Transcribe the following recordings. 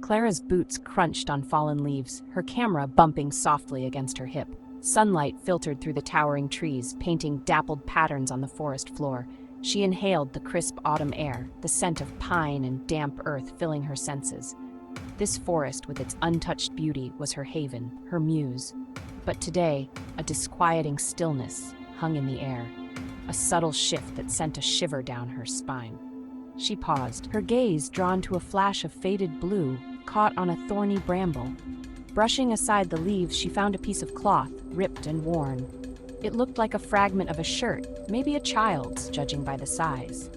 Clara's boots crunched on fallen leaves, her camera bumping softly against her hip. Sunlight filtered through the towering trees, painting dappled patterns on the forest floor. She inhaled the crisp autumn air, the scent of pine and damp earth filling her senses. This forest, with its untouched beauty, was her haven, her muse. But today, a disquieting stillness hung in the air, a subtle shift that sent a shiver down her spine. She paused, her gaze drawn to a flash of faded blue caught on a thorny bramble. Brushing aside the leaves, she found a piece of cloth, ripped and worn. It looked like a fragment of a shirt, maybe a child's, judging by the size.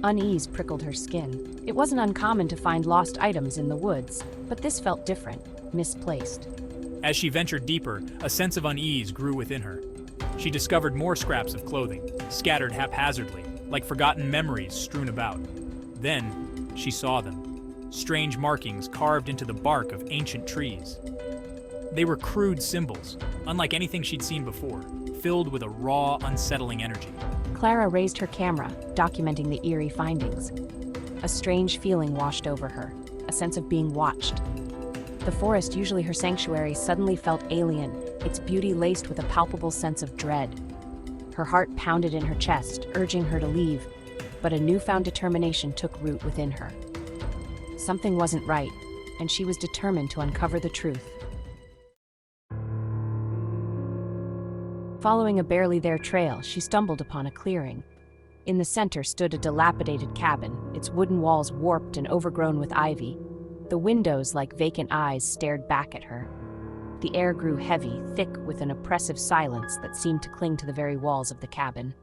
Unease prickled her skin. It wasn't uncommon to find lost items in the woods, but this felt different, misplaced. As she ventured deeper, a sense of unease grew within her. She discovered more scraps of clothing, scattered haphazardly, like forgotten memories strewn about. Then, she saw them. Strange markings carved into the bark of ancient trees. They were crude symbols, unlike anything she'd seen before, filled with a raw, unsettling energy. Clara raised her camera, documenting the eerie findings. A strange feeling washed over her, a sense of being watched. The forest, usually her sanctuary, suddenly felt alien, its beauty laced with a palpable sense of dread. Her heart pounded in her chest, urging her to leave, but a newfound determination took root within her. Something wasn't right, and she was determined to uncover the truth. Following a barely there trail, she stumbled upon a clearing. In the center stood a dilapidated cabin, its wooden walls warped and overgrown with ivy. The windows, like vacant eyes, stared back at her. The air grew heavy, thick with an oppressive silence that seemed to cling to the very walls of the cabin.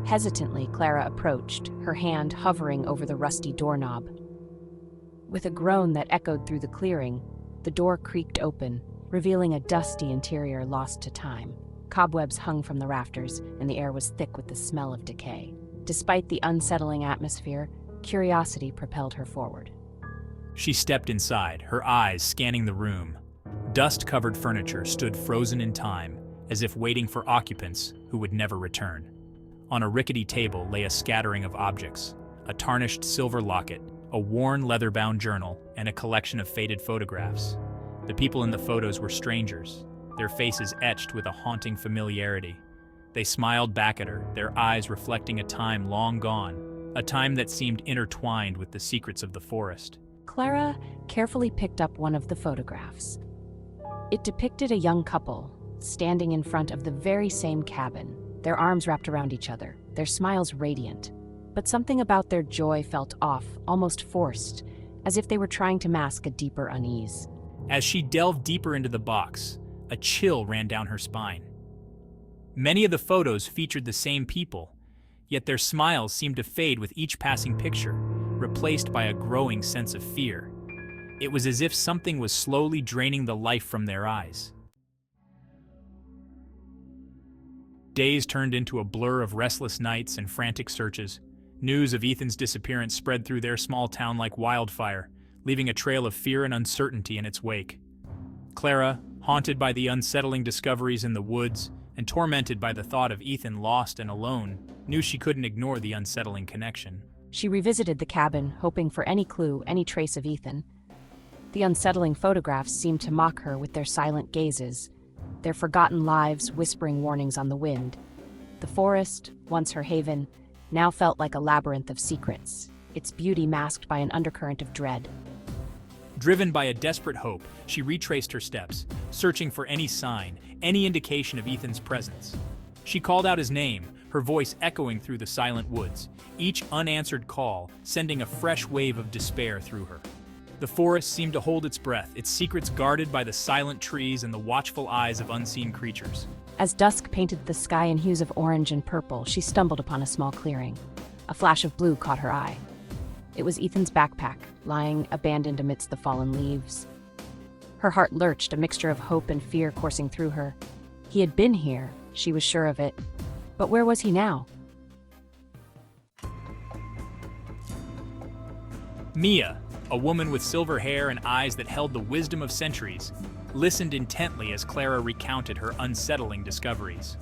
Hesitantly, Clara approached, her hand hovering over the rusty doorknob. With a groan that echoed through the clearing, the door creaked open, revealing a dusty interior lost to time. Cobwebs hung from the rafters, and the air was thick with the smell of decay. Despite the unsettling atmosphere, curiosity propelled her forward. She stepped inside, her eyes scanning the room. Dust-covered furniture stood frozen in time, as if waiting for occupants who would never return. On a rickety table lay a scattering of objects, a tarnished silver locket, a worn leather-bound journal, and a collection of faded photographs. The people in the photos were strangers, their faces etched with a haunting familiarity. They smiled back at her, their eyes reflecting a time long gone, a time that seemed intertwined with the secrets of the forest. Clara carefully picked up one of the photographs. It depicted a young couple, standing in front of the very same cabin, their arms wrapped around each other, their smiles radiant. But something about their joy felt off, almost forced, as if they were trying to mask a deeper unease. As she delved deeper into the box, a chill ran down her spine. Many of the photos featured the same people, yet their smiles seemed to fade with each passing picture, replaced by a growing sense of fear. It was as if something was slowly draining the life from their eyes. Days turned into a blur of restless nights and frantic searches. News of Ethan's disappearance spread through their small town like wildfire, leaving a trail of fear and uncertainty in its wake. Clara, haunted by the unsettling discoveries in the woods and tormented by the thought of Ethan lost and alone, knew she couldn't ignore the unsettling connection. She revisited the cabin, hoping for any clue, any trace of Ethan. The unsettling photographs seemed to mock her with their silent gazes, their forgotten lives whispering warnings on the wind. The forest, once her haven, now felt like a labyrinth of secrets, its beauty masked by an undercurrent of dread. Driven by a desperate hope, she retraced her steps, searching for any sign, any indication of Ethan's presence. She called out his name, her voice echoing through the silent woods, each unanswered call sending a fresh wave of despair through her. The forest seemed to hold its breath, its secrets guarded by the silent trees and the watchful eyes of unseen creatures. As dusk painted the sky in hues of orange and purple, she stumbled upon a small clearing. A flash of blue caught her eye. It was Ethan's backpack, lying abandoned amidst the fallen leaves. Her heart lurched, a mixture of hope and fear coursing through her. He had been here, she was sure of it. But where was he now? Mia, a woman with silver hair and eyes that held the wisdom of centuries, listened intently as Clara recounted her unsettling discoveries.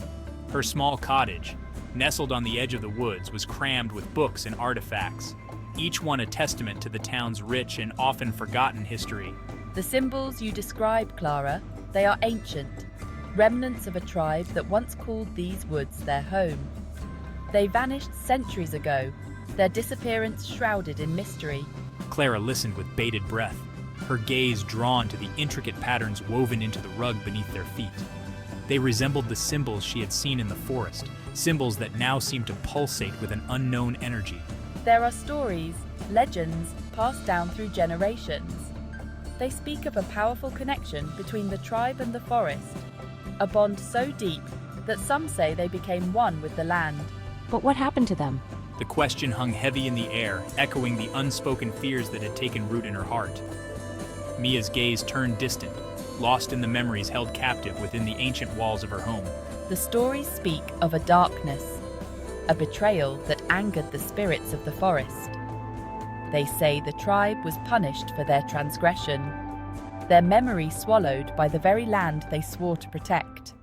Her small cottage, nestled on the edge of the woods, was crammed with books and artifacts, each one a testament to the town's rich and often forgotten history. The symbols you describe, Clara, they are ancient, remnants of a tribe that once called these woods their home. They vanished centuries ago, their disappearance shrouded in mystery. Clara listened with bated breath, her gaze drawn to the intricate patterns woven into the rug beneath their feet. They resembled the symbols she had seen in the forest, symbols that now seemed to pulsate with an unknown energy. There are stories, legends, passed down through generations. They speak of a powerful connection between the tribe and the forest, a bond so deep that some say they became one with the land. But what happened to them? The question hung heavy in the air, echoing the unspoken fears that had taken root in her heart. Mia's gaze turned distant, lost in the memories held captive within the ancient walls of her home. The stories speak of a darkness, a betrayal that angered the spirits of the forest. They say the tribe was punished for their transgression, their memory swallowed by the very land they swore to protect.